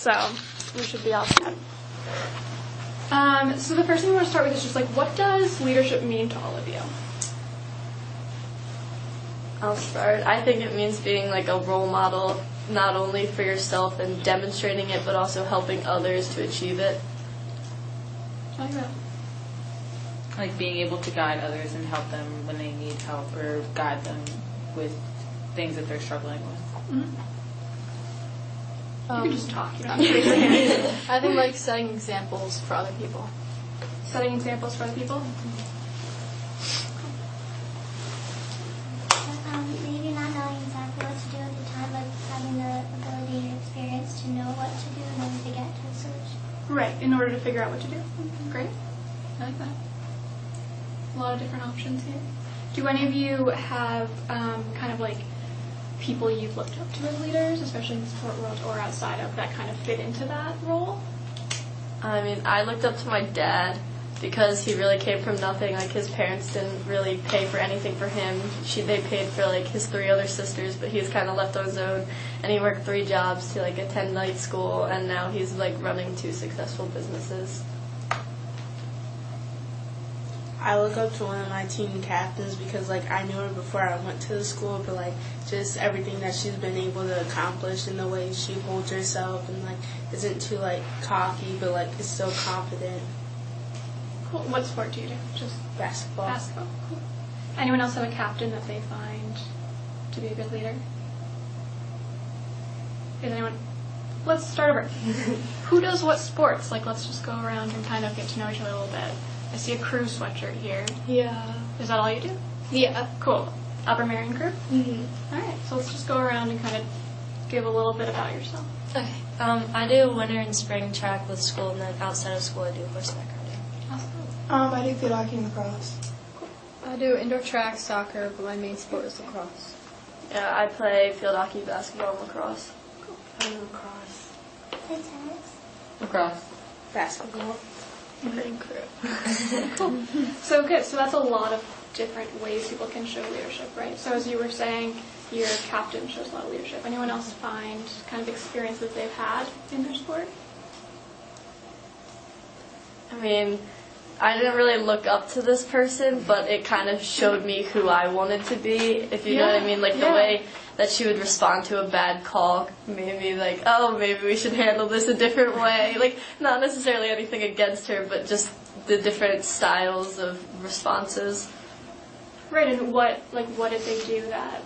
So we should be all set. So the first thing we want to start with is just like, what does leadership mean to all of you? I'll start. I think it means being like a role model, not only for yourself and demonstrating it, but also helping others to achieve it. I like that. Like being able to guide others and help them when they need help, or guide them with things that they're struggling with. Mm-hmm. You can just talk. You don't have to raise your hand. I think like setting examples for other people. Setting examples for other people? Maybe not knowing exactly what to do at the time, but having the ability and experience to know what to do in order to get to a solution. Right, in order to figure out what to do. Great. I like that. A lot of different options here. Do any of you have kind of like people you've looked up to as leaders, especially in the sport world or outside of, that kind of fit into that role? I mean, I looked up to my dad because he really came from nothing. Like, his parents didn't really pay for anything for him. They paid for, like, his 3 other sisters, but he was kind of left on his own. And he worked 3 jobs to, like, attend night school, and now he's, like, running 2 successful businesses. I look up to one of my team captains because, like, I knew her before I went to the school, but, like, just everything that she's been able to accomplish and the way she holds herself and, like, isn't too, like, cocky, but, like, is still confident. Cool. What sport do you do? Just Basketball. basketball. Cool. Anyone else have a captain that they find to be a good leader? Is anyone? Let's start over. Who does what sports? Like, let's just go around and kind of get to know each other a little bit. I see a crew sweatshirt here. Yeah. Is that all you do? Yeah. Cool. Upper Marion crew? Mm-hmm. All right. So let's just go around and kind of give a little bit about yourself. Okay. I do winter and spring track with school, and then outside of school I do horseback riding. Awesome. I do field hockey and lacrosse. I do indoor track, soccer, but my main sport is lacrosse. Yeah, I play field hockey, basketball, and lacrosse. I do lacrosse. Play tennis. Lacrosse. Basketball. Great crew. Cool. So good. So that's a lot of different ways people can show leadership, right? So as you were saying, your captain shows a lot of leadership. Anyone else find kind of experiences they've had in their sport? I mean, I didn't really look up to this person, but it kind of showed me who I wanted to be, if you know what I mean. Like, the way that she would respond to a bad call made me like, oh, maybe we should handle this a different way. Like, not necessarily anything against her, but just the different styles of responses. Right, and what did they do that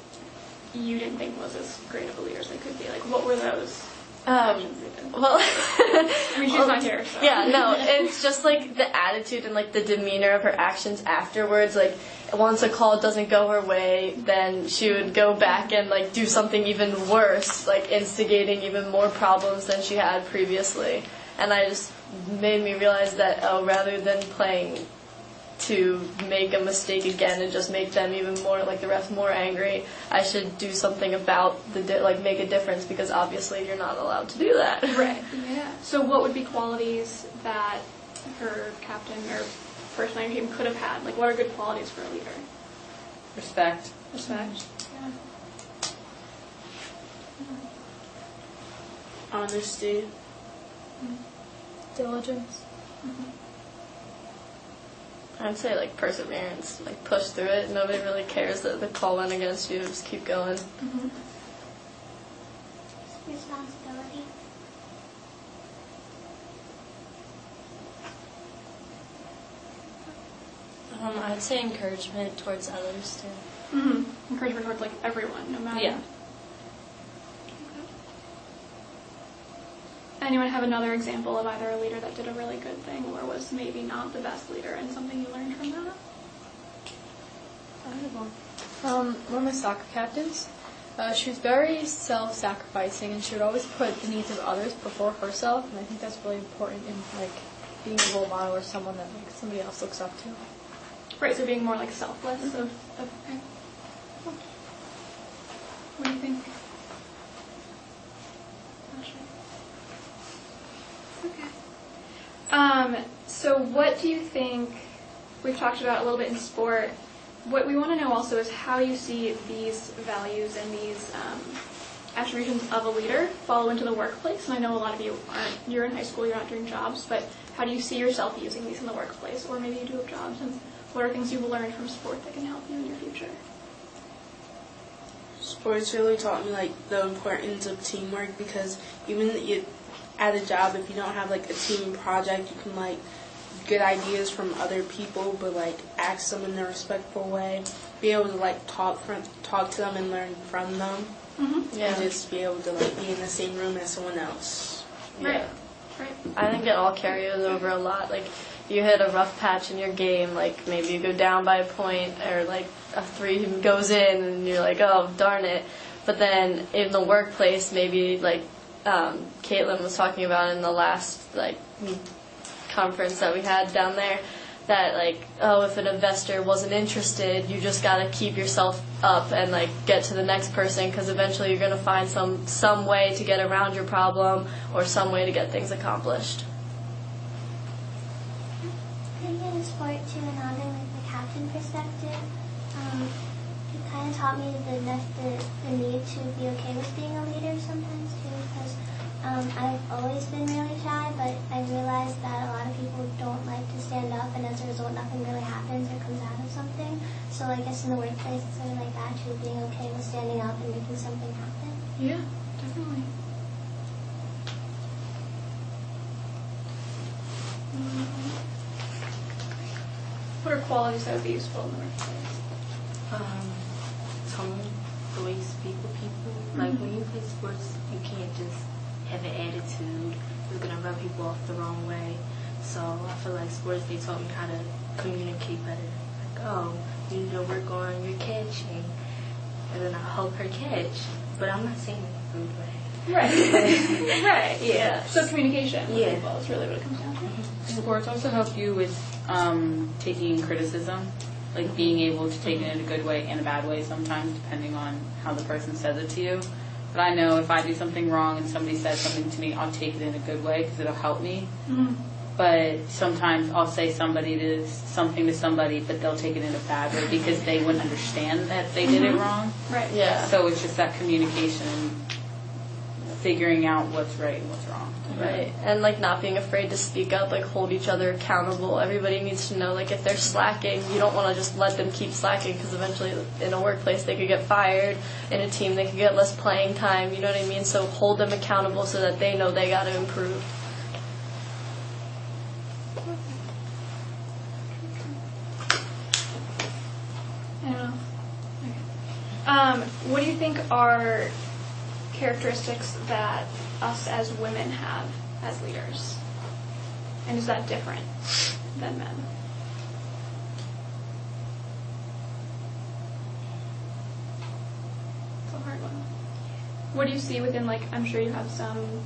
you didn't think was as great of a leader as they could be? Like, what were those actions they did? Well, I mean, she's not here, so. Yeah, no, it's just like the attitude and like the demeanor of her actions afterwards. Like, once a call doesn't go her way, then she would go back and like do something even worse, like instigating even more problems than she had previously. And I just made me realize that, rather than playing to make a mistake again and just make them even more, like the refs, more angry, I should do something about make a difference, because obviously you're not allowed to do that. Right. Yeah. So what would be qualities that her captain or person on your team could have had? Like, what are good qualities for a leader? Respect. Respect. Yeah. Honesty. Diligence. Mm-hmm. I'd say like perseverance, like push through it. Nobody really cares that the call went against you. Just keep going. Mm-hmm. Responsibility. I'd say encouragement towards others too. Mm-hmm. Encouragement towards like everyone, no matter. Yeah. Anyone have another example of either a leader that did a really good thing or was maybe not the best leader, and something you learned from that? I have one. One of my soccer captains, she was very self-sacrificing, and she would always put the needs of others before herself, and I think that's really important in like being a role model or someone that like somebody else looks up to. Right, so being more like selfless. Okay. Cool. What do you think? Not sure. Okay. So what do you think, we've talked about a little bit in sport, what we want to know also is how you see these values and these attributions of a leader follow into the workplace? And I know a lot of you aren't, you're in high school, you're not doing jobs, but how do you see yourself using these in the workplace? Or maybe you do have jobs, and what are things you've learned from sport that can help you in your future? Sports really taught me like the importance of teamwork, because even at a job, if you don't have like a team project, you can like get ideas from other people, but like ask them in a respectful way. Be able to like talk to them and learn from them, and just be able to like be in the same room as someone else. Right. Right. I think it all carries over a lot. Like, you hit a rough patch in your game, like maybe you go down by a point, or like a 3 goes in and you're like, oh, darn it. But then in the workplace, maybe like Caitlin was talking about in the last like conference that we had down there, that like, oh, if an investor wasn't interested, you just got to keep yourself up and like get to the next person, because eventually you're going to find some way to get around your problem or some way to get things accomplished. I think in sport too, and having like the captain perspective, it kind of taught me the need to be okay with being a leader sometimes too, because I've always been really shy, but I realized that a lot of people don't like to stand up, and as a result, nothing really happens or comes out of something. So I guess in the workplace, it's sort of like that too, being okay with standing up and making something happen. Yeah, definitely. What are qualities that would be useful in the workplace? Tone, the way you speak with people. Like when you play sports, you can't just have an attitude. It's gonna rub people off the wrong way. So I feel like sports, they taught me how to communicate better. Like, oh, you need to work on your catching, and then I'll help her catch. But I'm not saying it in a rude way. Right. Right. Yeah. So communication with Yeah. people is really what it comes down to. Sports also help you with taking criticism, like being able to take it in a good way and a bad way sometimes, depending on how the person says it to you. But I know if I do something wrong and somebody says something to me, I'll take it in a good way because it'll help me. But sometimes I'll say something to somebody, but they'll take it in a bad way because they wouldn't understand that they did it wrong. Right. Yeah. So it's just that communication, figuring out what's right and what's wrong. Right, and like not being afraid to speak up, like hold each other accountable. Everybody needs to know, like if they're slacking, you don't want to just let them keep slacking, because eventually in a workplace they could get fired, in a team they could get less playing time, you know what I mean? So hold them accountable so that they know they got to improve. I don't know. What do you think are characteristics that us as women have as leaders? And is that different than men? It's a hard one. What do you see within, like, I'm sure you have some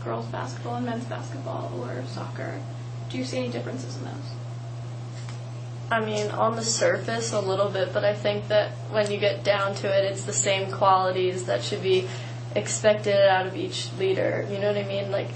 girls' basketball and men's basketball or soccer. Do you see any differences in those? I mean, on the surface a little bit, but I think that when you get down to it, it's the same qualities that should be expected out of each leader. You know what I mean? Like,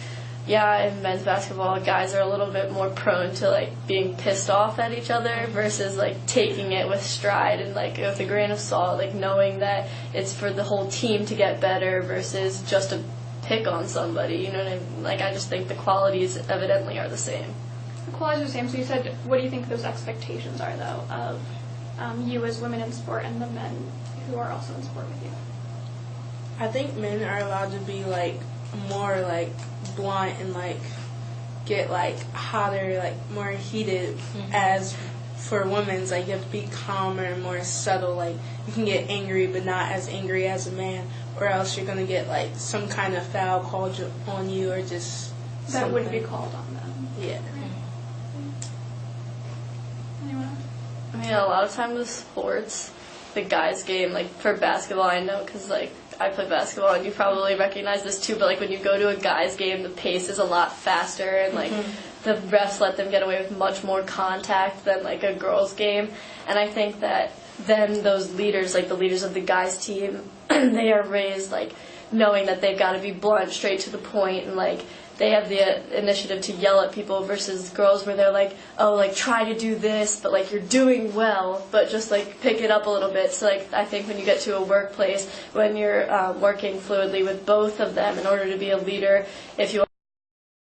yeah, in men's basketball, guys are a little bit more prone to like being pissed off at each other versus like taking it with stride and like with a grain of salt, like knowing that it's for the whole team to get better versus just to pick on somebody. You know what I mean? Like, I just think the qualities evidently are the same. The qualities are the same. So you said, what do you think those expectations are, though, of you as women in sport and the men who are also in sport with you? I think men are allowed to be like more like blunt and like get like hotter, like more heated. As for women's, like you have to be calmer and more subtle. Like you can get angry, but not as angry as a man, or else you're gonna get like some kind of foul called on you, or just That would be something. called on them. Yeah. Anyone else? I mean, a lot of times with sports, the guys' game, like for basketball, I know because like I play basketball and you probably recognize this too, but like when you go to a guys' game, the pace is a lot faster and like the refs let them get away with much more contact than like a girls' game. And I think that then those leaders, like the leaders of the guys' team, they are raised like knowing that they've got to be blunt, straight to the point, and like they have the initiative to yell at people versus girls where they're like, oh, like try to do this, but like you're doing well, but just like pick it up a little bit. So like I think when you get to a workplace, when you're working fluidly with both of them in order to be a leader, if you